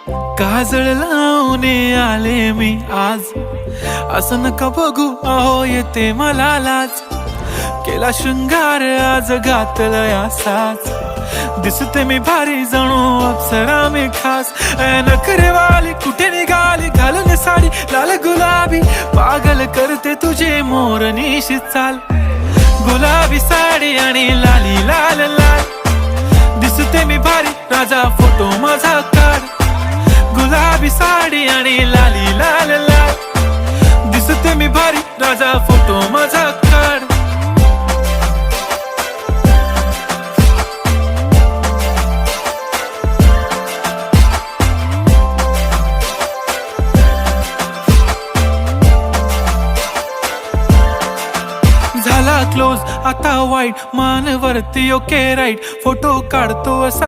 काजळ लावून आले मी आज, असं नका बघू अहो येते मला लाज. केला शृंगार आज घातलं असाच, दिसते मी भारी जणू अप्सरा मी खास. नखरेवाली कुठे निघाली घालून साडी लाल गुलाबी, पागल करते तुझे मोरनीशी चाल. गुलाबी साडी आणि लाली लाल लाल, दिसते मी भारी राजा फोटो माझा काढ. गुलाबी साडी आणि लाली लाल लाल, दिसते मी भारी राजा फोटो माझा काढ. झाला क्लोज आता वाईट, मान वरती ओके राईट, फोटो काढतो असा